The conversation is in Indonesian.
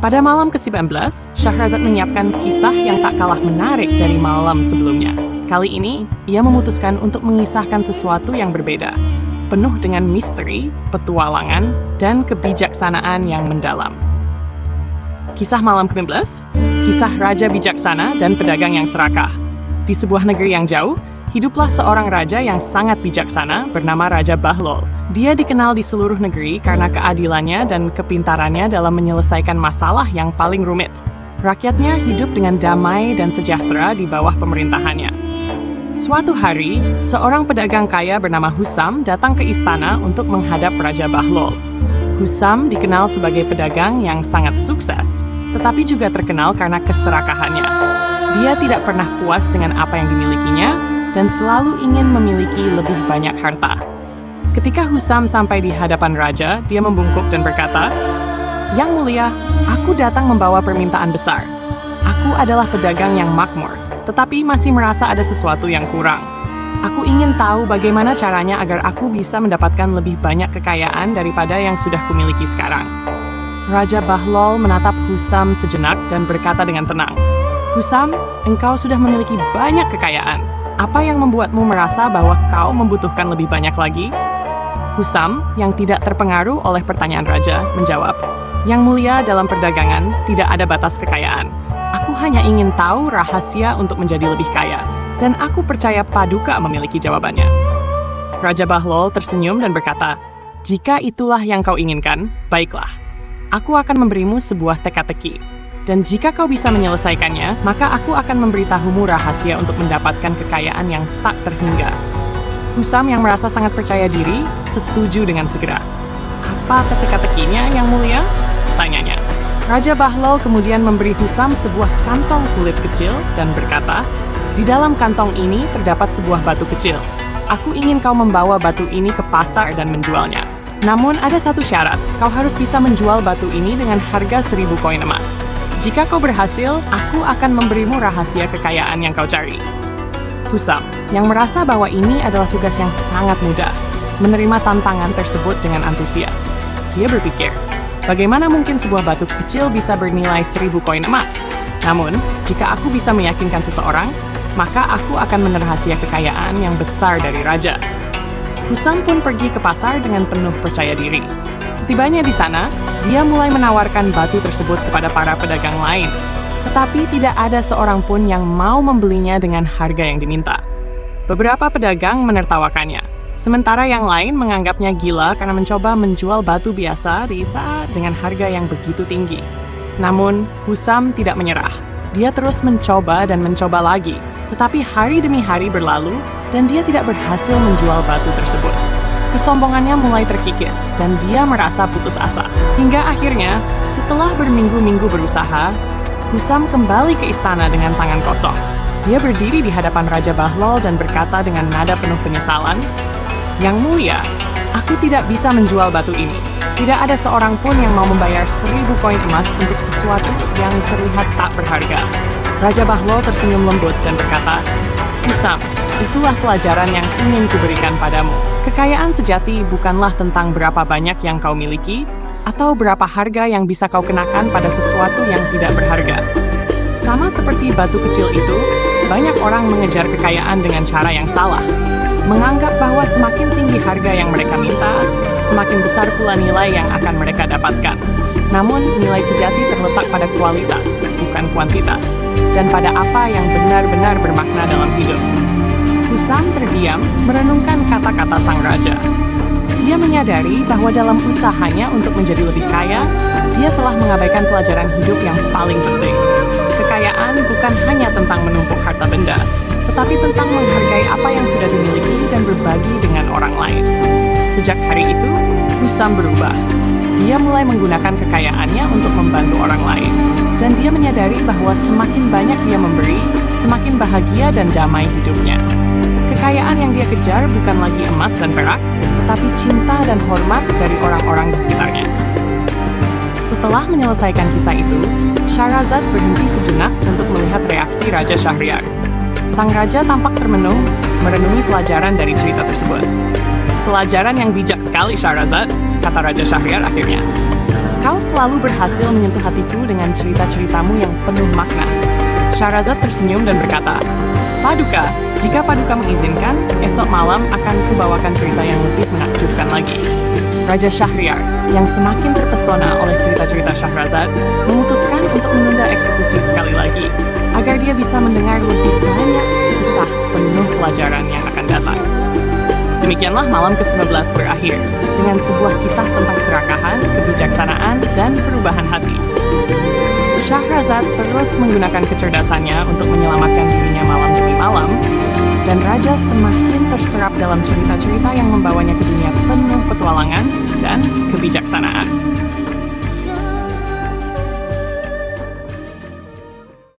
Pada malam ke-19, Syahrazad menyiapkan kisah yang tak kalah menarik dari malam sebelumnya. Kali ini, ia memutuskan untuk mengisahkan sesuatu yang berbeda, penuh dengan misteri, petualangan, dan kebijaksanaan yang mendalam. Kisah malam ke-15, kisah Raja Bijaksana dan Pedagang yang Serakah. Di sebuah negeri yang jauh, hiduplah seorang raja yang sangat bijaksana bernama Raja Bahlol. Dia dikenal di seluruh negeri karena keadilannya dan kepintarannya dalam menyelesaikan masalah yang paling rumit. Rakyatnya hidup dengan damai dan sejahtera di bawah pemerintahannya. Suatu hari, seorang pedagang kaya bernama Husam datang ke istana untuk menghadap Raja Bahlol. Husam dikenal sebagai pedagang yang sangat sukses, tetapi juga terkenal karena keserakahannya. Dia tidak pernah puas dengan apa yang dimilikinya dan selalu ingin memiliki lebih banyak harta. Ketika Husam sampai di hadapan raja, dia membungkuk dan berkata, "Yang mulia, aku datang membawa permintaan besar. Aku adalah pedagang yang makmur, tetapi masih merasa ada sesuatu yang kurang. Aku ingin tahu bagaimana caranya agar aku bisa mendapatkan lebih banyak kekayaan daripada yang sudah kumiliki sekarang." Raja Bahlol menatap Husam sejenak dan berkata dengan tenang, "Husam, engkau sudah memiliki banyak kekayaan. Apa yang membuatmu merasa bahwa kau membutuhkan lebih banyak lagi?" Husam, yang tidak terpengaruh oleh pertanyaan raja, menjawab, "Yang mulia, dalam perdagangan tidak ada batas kekayaan. Aku hanya ingin tahu rahasia untuk menjadi lebih kaya, dan aku percaya Paduka memiliki jawabannya." Raja Bahlol tersenyum dan berkata, "Jika itulah yang kau inginkan, baiklah. Aku akan memberimu sebuah teka-teki. Dan jika kau bisa menyelesaikannya, maka aku akan memberitahumu rahasia untuk mendapatkan kekayaan yang tak terhingga." Husam yang merasa sangat percaya diri, setuju dengan segera. "Apa teka-tekinya, Yang Mulia?" tanyanya. Raja Bahlol kemudian memberi Husam sebuah kantong kulit kecil dan berkata, "Di dalam kantong ini terdapat sebuah batu kecil. Aku ingin kau membawa batu ini ke pasar dan menjualnya. Namun ada satu syarat, kau harus bisa menjual batu ini dengan harga 1.000 koin emas. Jika kau berhasil, aku akan memberimu rahasia kekayaan yang kau cari." Husam, yang merasa bahwa ini adalah tugas yang sangat mudah, menerima tantangan tersebut dengan antusias. Dia berpikir, bagaimana mungkin sebuah batu kecil bisa bernilai 1.000 koin emas? Namun, jika aku bisa meyakinkan seseorang, maka aku akan menerhasia kekayaan yang besar dari raja. Husam pun pergi ke pasar dengan penuh percaya diri. Setibanya di sana, dia mulai menawarkan batu tersebut kepada para pedagang lain. Tetapi tidak ada seorang pun yang mau membelinya dengan harga yang diminta. Beberapa pedagang menertawakannya, sementara yang lain menganggapnya gila karena mencoba menjual batu biasa dengan harga yang begitu tinggi. Namun, Husam tidak menyerah. Dia terus mencoba dan mencoba lagi, tetapi hari demi hari berlalu dan dia tidak berhasil menjual batu tersebut. Kesombongannya mulai terkikis dan dia merasa putus asa. Hingga akhirnya, setelah berminggu-minggu berusaha, Husam kembali ke istana dengan tangan kosong. Dia berdiri di hadapan Raja Bahlol dan berkata dengan nada penuh penyesalan, "Yang Mulia, aku tidak bisa menjual batu ini. Tidak ada seorang pun yang mau membayar 1.000 koin emas untuk sesuatu yang terlihat tak berharga." Raja Bahlol tersenyum lembut dan berkata, "Husam, itulah pelajaran yang ingin kuberikan padamu. Kekayaan sejati bukanlah tentang berapa banyak yang kau miliki, atau berapa harga yang bisa kau kenakan pada sesuatu yang tidak berharga. Sama seperti batu kecil itu, banyak orang mengejar kekayaan dengan cara yang salah. Menganggap bahwa semakin tinggi harga yang mereka minta, semakin besar pula nilai yang akan mereka dapatkan. Namun, nilai sejati terletak pada kualitas, bukan kuantitas, dan pada apa yang benar-benar bermakna dalam hidup." Husam terdiam, merenungkan kata-kata sang raja. Dia menyadari bahwa dalam usahanya untuk menjadi lebih kaya, dia telah mengabaikan pelajaran hidup yang paling penting. Kekayaan bukan hanya tentang menumpuk harta benda, tetapi tentang menghargai apa yang sudah dimiliki dan berbagi dengan orang lain. Sejak hari itu, Husam berubah. Dia mulai menggunakan kekayaannya untuk membantu orang lain. Dan dia menyadari bahwa semakin banyak dia memberi, semakin bahagia dan damai hidupnya. Kekayaan yang dia kejar bukan lagi emas dan perak, tetapi cinta dan hormat dari orang-orang di sekitarnya. Setelah menyelesaikan kisah itu, Syahrazad berhenti sejenak untuk melihat reaksi Raja Syahriar. Sang raja tampak termenung, merenungi pelajaran dari cerita tersebut. "Pelajaran yang bijak sekali, Syahrazad," kata Raja Syahriar akhirnya. Kau selalu berhasil menyentuh hatiku dengan cerita-ceritamu yang penuh makna. Syahrazad tersenyum dan berkata, Paduka, jika Paduka mengizinkan, esok malam akan kubawakan cerita yang lebih menakjubkan lagi. Raja Syahriar, yang semakin terpesona oleh cerita-cerita Syahrazad, memutuskan untuk menunda eksekusi sekali lagi, agar dia bisa mendengar lebih banyak kisah penuh pelajaran yang akan datang. Demikianlah malam ke-11 berakhir, dengan sebuah kisah tentang serakahan, kebijaksanaan, dan perubahan hati. Syahrazad terus menggunakan kecerdasannya untuk menyelamatkan dirinya malam demi malam, dan Raja semakin terserap dalam cerita-cerita yang membawanya ke dunia penuh petualangan dan kebijaksanaan.